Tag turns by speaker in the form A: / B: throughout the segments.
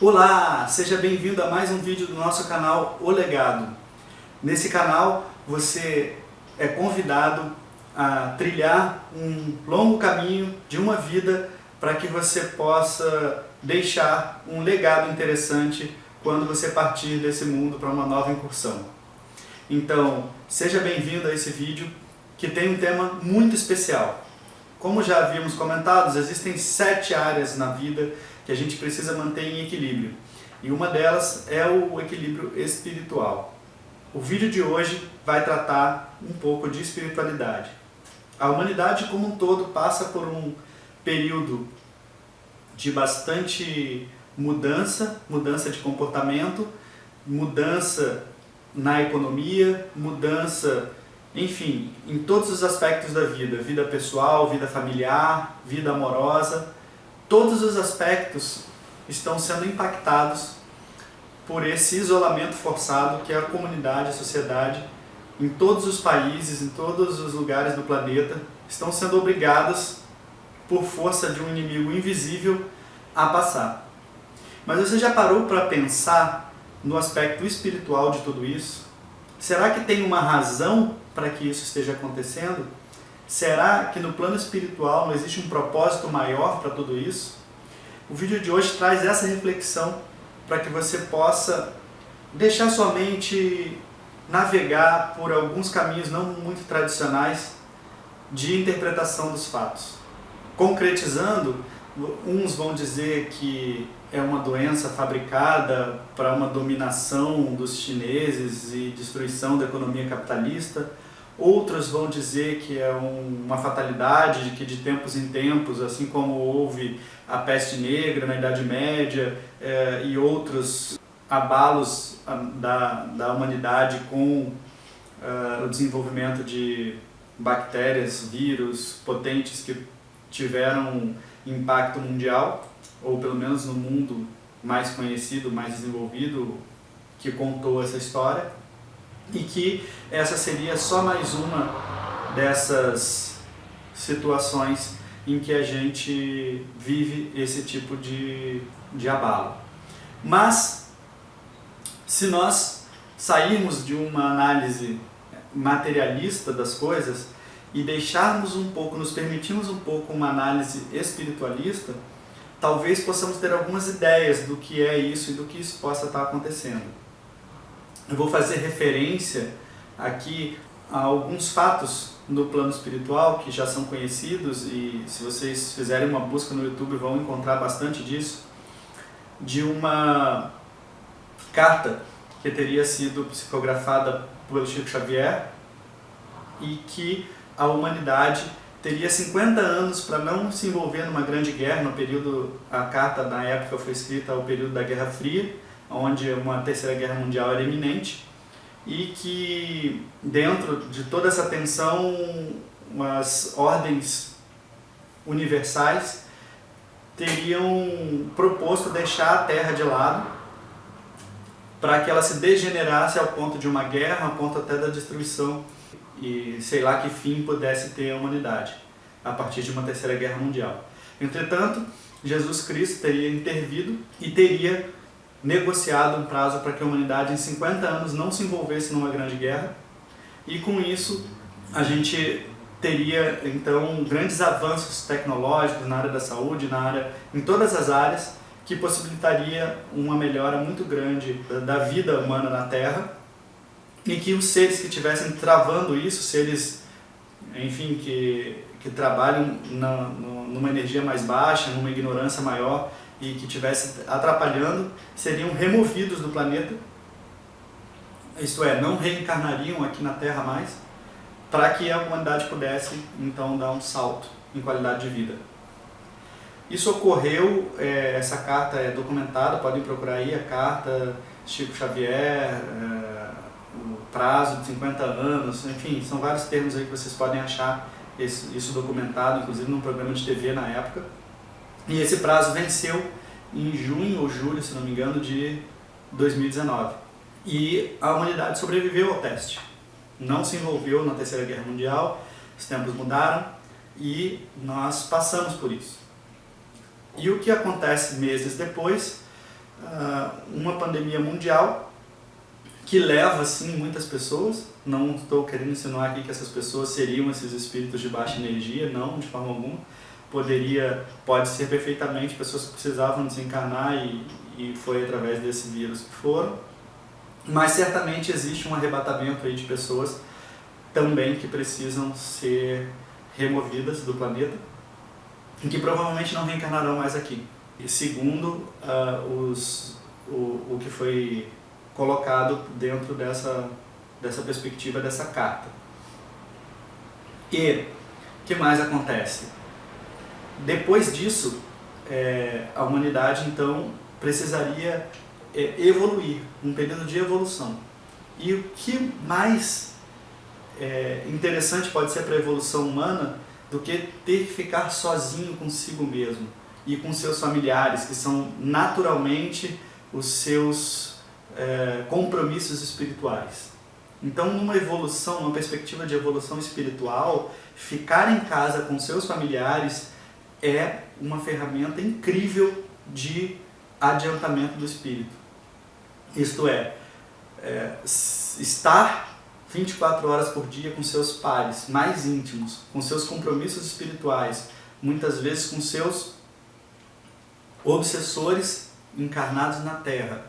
A: Olá, seja bem-vindo a mais um vídeo do nosso canal O Legado. Nesse canal você é convidado a trilhar um longo caminho de uma vida para que você possa deixar um legado interessante quando você partir desse mundo para uma nova incursão. Então, seja bem-vindo a esse vídeo que tem um tema muito especial. Como já havíamos comentado, existem 7 áreas na vida que a gente precisa manter em equilíbrio. E uma delas é o equilíbrio espiritual. O vídeo de hoje vai tratar um pouco de espiritualidade. A humanidade como um todo passa por um período de bastante mudança de comportamento, mudança na economia, mudança, enfim, em todos os aspectos da vida, vida pessoal, vida familiar, vida amorosa. Todos os aspectos estão sendo impactados por esse isolamento forçado que a comunidade, a sociedade, em todos os países, em todos os lugares do planeta, estão sendo obrigados, por força de um inimigo invisível, a passar. Mas você já parou para pensar no aspecto espiritual de tudo isso? Será que tem uma razão para que isso esteja acontecendo? Será que no plano espiritual não existe um propósito maior para tudo isso? O vídeo de hoje traz essa reflexão para que você possa deixar sua mente navegar por alguns caminhos não muito tradicionais de interpretação dos fatos. Concretizando, uns vão dizer que é uma doença fabricada para uma dominação dos chineses e destruição da economia capitalista. Outros vão dizer que é uma fatalidade, que de tempos em tempos, assim como houve a peste negra na Idade Média e outros abalos da humanidade com o desenvolvimento de bactérias, vírus potentes que tiveram impacto mundial, ou pelo menos no mundo mais conhecido, mais desenvolvido, que contou essa história. E que essa seria só mais uma dessas situações em que a gente vive esse tipo de abalo. Mas, se nós sairmos de uma análise materialista das coisas e deixarmos um pouco, nos permitirmos um pouco uma análise espiritualista, talvez possamos ter algumas ideias do que é isso e do que isso possa estar acontecendo. Eu vou fazer referência aqui a alguns fatos no plano espiritual que já são conhecidos, e se vocês fizerem uma busca no YouTube vão encontrar bastante disso, de uma carta que teria sido psicografada pelo Chico Xavier e que a humanidade teria 50 anos para não se envolver numa grande guerra. No período, a carta na época foi escrita ao período da Guerra Fria, onde uma terceira guerra mundial era iminente, e que dentro de toda essa tensão as ordens universais teriam proposto deixar a Terra de lado para que ela se degenerasse ao ponto de uma guerra, ao ponto até da destruição e sei lá que fim pudesse ter a humanidade a partir de uma terceira guerra mundial. Entretanto, Jesus Cristo teria intervido e teria negociado um prazo para que a humanidade em 50 anos não se envolvesse numa grande guerra, e com isso a gente teria então grandes avanços tecnológicos na área da saúde, em todas as áreas, que possibilitaria uma melhora muito grande da vida humana na Terra, e que os seres que estivessem travando isso, seres, enfim, que trabalham numa energia mais baixa, numa ignorância maior, e que estivesse atrapalhando, seriam removidos do planeta, isto é, não reencarnariam aqui na Terra mais, para que a humanidade pudesse então dar um salto em qualidade de vida. Isso ocorreu, essa carta é documentada, podem procurar aí a carta, Chico Xavier, o prazo de 50 anos, enfim, são vários termos aí que vocês podem achar isso documentado, inclusive num programa de TV na época. E esse prazo venceu em junho ou julho, se não me engano, de 2019. E a humanidade sobreviveu ao teste. Não se envolveu na Terceira Guerra Mundial, os tempos mudaram e nós passamos por isso. E o que acontece meses depois uma pandemia mundial que leva, sim, muitas pessoas. Não estou querendo insinuar aqui que essas pessoas seriam esses espíritos de baixa energia, não, de forma alguma. Pode ser perfeitamente pessoas que precisavam desencarnar e foi através desse vírus que foram. Mas certamente existe um arrebatamento aí de pessoas também que precisam ser removidas do planeta e que provavelmente não reencarnarão mais aqui. E segundo o que foi colocado dentro dessa perspectiva dessa carta. E o que mais acontece? Depois disso, a humanidade então precisaria evoluir, um período de evolução. E o que mais interessante pode ser para a evolução humana do que ter que ficar sozinho consigo mesmo e com seus familiares, que são naturalmente os seus compromissos espirituais. Então, numa evolução, numa perspectiva de evolução espiritual, ficar em casa com seus familiares é uma ferramenta incrível de adiantamento do espírito. Isto é, estar 24 horas por dia com seus pares mais íntimos, com seus compromissos espirituais, muitas vezes com seus obsessores encarnados na Terra.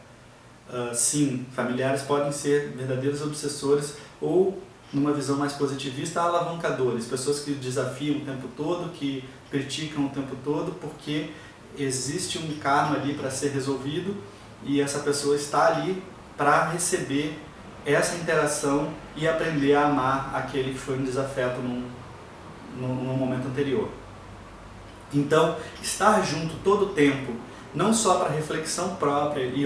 A: Sim, familiares podem ser verdadeiros obsessores ou, numa visão mais positivista, alavancadores, pessoas que desafiam o tempo todo, que criticam o tempo todo, porque existe um karma ali para ser resolvido e essa pessoa está ali para receber essa interação e aprender a amar aquele que foi um desafeto num momento anterior. Então, estar junto todo o tempo, não só para reflexão própria e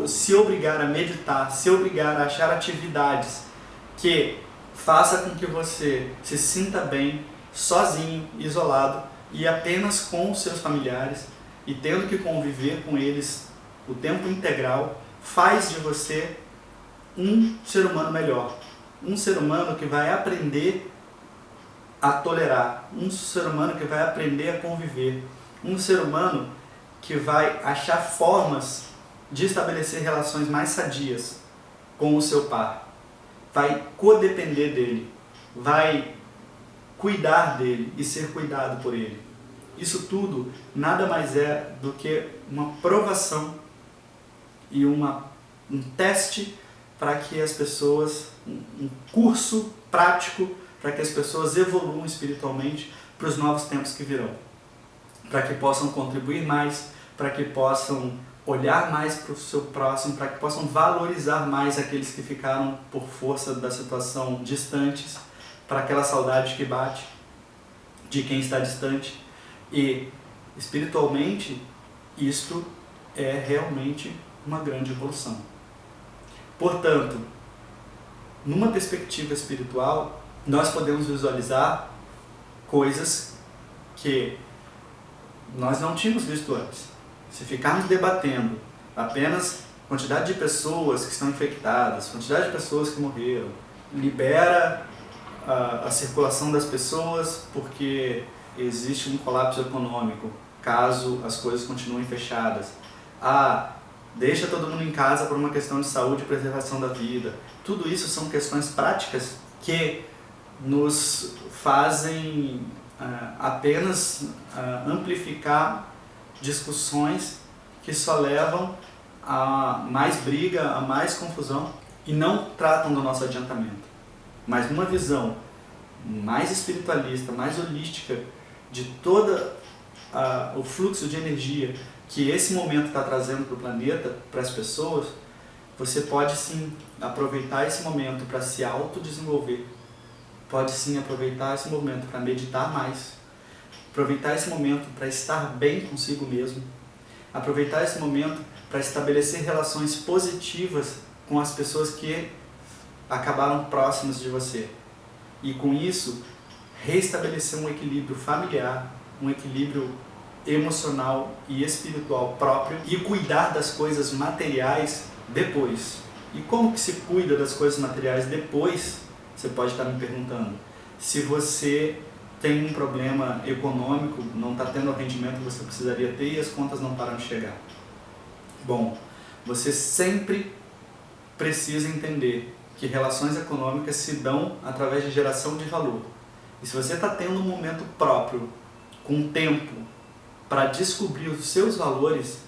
A: se obrigar a meditar, se obrigar a achar atividades que faça com que você se sinta bem, sozinho, isolado e apenas com os seus familiares e tendo que conviver com eles o tempo integral, faz de você um ser humano melhor, um ser humano que vai aprender a tolerar, um ser humano que vai aprender a conviver, um ser humano que vai achar formas de estabelecer relações mais sadias com o seu par, vai codepender dele, vai cuidar dele e ser cuidado por ele. Isso tudo nada mais é do que uma provação e um teste para que as pessoas, um curso prático para que as pessoas evoluam espiritualmente para os novos tempos que virão, para que possam contribuir mais, para que possam olhar mais para o seu próximo, para que possam valorizar mais aqueles que ficaram por força da situação distantes, para aquela saudade que bate de quem está distante. E espiritualmente isto é realmente uma grande evolução. Portanto, numa perspectiva espiritual, nós podemos visualizar coisas que nós não tínhamos visto antes. Se ficarmos debatendo apenas quantidade de pessoas que estão infectadas, quantidade de pessoas que morreram, libera a circulação das pessoas porque existe um colapso econômico, caso as coisas continuem fechadas. Deixa todo mundo em casa por uma questão de saúde e preservação da vida. Tudo isso são questões práticas que nos fazem apenas amplificar discussões que só levam a mais briga, a mais confusão e não tratam do nosso adiantamento. Mas numa visão mais espiritualista, mais holística de todo o fluxo de energia que esse momento está trazendo para o planeta, para as pessoas, você pode sim aproveitar esse momento para se autodesenvolver, pode sim aproveitar esse momento para meditar mais, aproveitar esse momento para estar bem consigo mesmo, aproveitar esse momento para estabelecer relações positivas com as pessoas que acabaram próximas de você. E com isso, reestabelecer um equilíbrio familiar, um equilíbrio emocional e espiritual próprio e cuidar das coisas materiais depois. E como que se cuida das coisas materiais depois? Você pode estar me perguntando. Se você tem um problema econômico, não está tendo o rendimento que você precisaria ter e as contas não param de chegar. Bom, você sempre precisa entender que relações econômicas se dão através de geração de valor. E se você está tendo um momento próprio, com tempo, para descobrir os seus valores,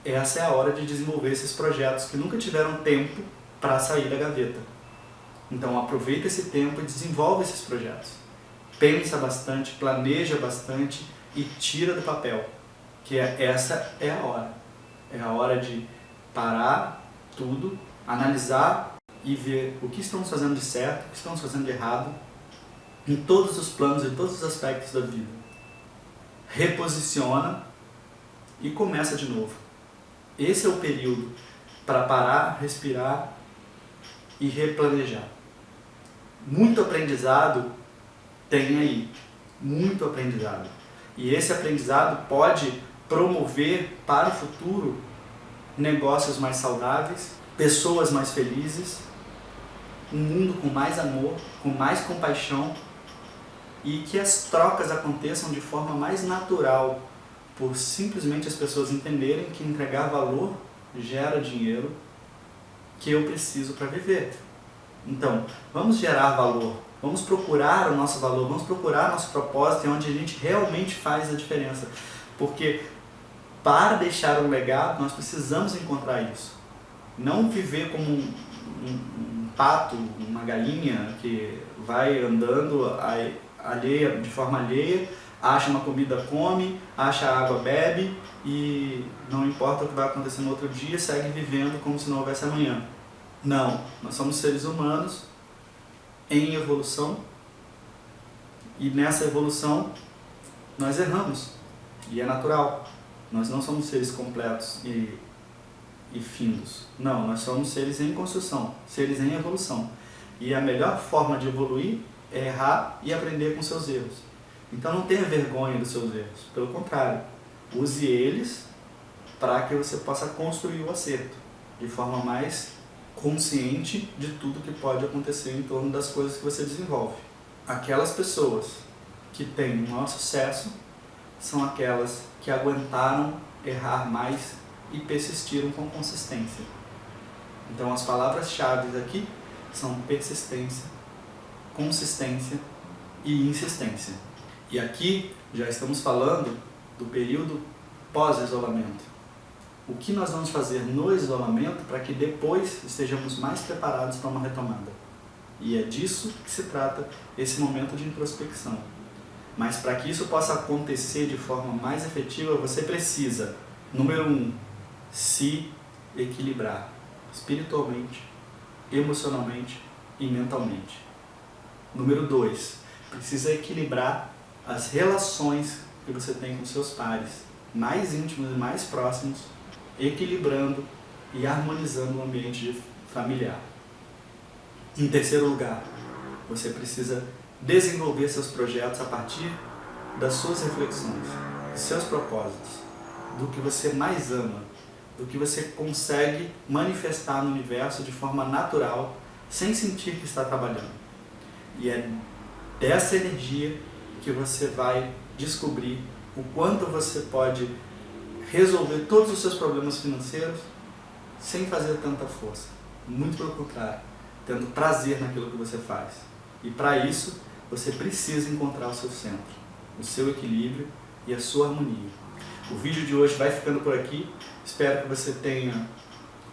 A: essa é a hora de desenvolver esses projetos que nunca tiveram tempo para sair da gaveta. Então aproveita esse tempo e desenvolve esses projetos. Pensa bastante, planeja bastante e tira do papel, que essa é a hora. É a hora de parar tudo, analisar e ver o que estamos fazendo de certo, o que estamos fazendo de errado, em todos os planos e todos os aspectos da vida. Reposiciona e começa de novo. Esse é o período para parar, respirar e replanejar. Muito aprendizado tem aí, muito aprendizado. E esse aprendizado pode promover para o futuro negócios mais saudáveis, pessoas mais felizes, um mundo com mais amor, com mais compaixão, e que as trocas aconteçam de forma mais natural, por simplesmente as pessoas entenderem que entregar valor gera dinheiro que eu preciso para viver. Então, vamos gerar valor, vamos procurar o nosso valor, vamos procurar nosso propósito, onde a gente realmente faz a diferença. Porque para deixar um legado, nós precisamos encontrar isso. Não viver como um pato, uma galinha que vai andando alheia, de forma alheia, acha uma comida, come, acha água, bebe e não importa o que vai acontecer no outro dia, segue vivendo como se não houvesse amanhã. Não, nós somos seres humanos em evolução e nessa evolução nós erramos e é natural. Nós não somos seres completos e findos. Não, nós somos seres em construção, seres em evolução. E a melhor forma de evoluir é errar e aprender com seus erros. Então não tenha vergonha dos seus erros, pelo contrário, use eles para que você possa construir o acerto de forma mais consciente de tudo que pode acontecer em torno das coisas que você desenvolve. Aquelas pessoas que têm maior sucesso são aquelas que aguentaram errar mais e persistiram com consistência. Então as palavras-chave aqui são persistência, consistência e insistência. E aqui já estamos falando do período pós-isolamento. O que nós vamos fazer no isolamento para que depois estejamos mais preparados para uma retomada. E é disso que se trata esse momento de introspecção. Mas para que isso possa acontecer de forma mais efetiva, você precisa, número 1, se equilibrar espiritualmente, emocionalmente e mentalmente. Número 2, precisa equilibrar as relações que você tem com seus pares, mais íntimos e mais próximos, equilibrando e harmonizando o ambiente familiar. Em terceiro lugar, você precisa desenvolver seus projetos a partir das suas reflexões, dos seus propósitos, do que você mais ama, do que você consegue manifestar no universo de forma natural, sem sentir que está trabalhando. E é dessa energia que você vai descobrir o quanto você pode resolver todos os seus problemas financeiros sem fazer tanta força. Muito pelo contrário, tendo prazer naquilo que você faz. E para isso, você precisa encontrar o seu centro, o seu equilíbrio e a sua harmonia. O vídeo de hoje vai ficando por aqui. Espero que você tenha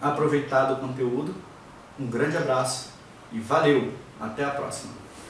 A: aproveitado o conteúdo. Um grande abraço e valeu! Até a próxima!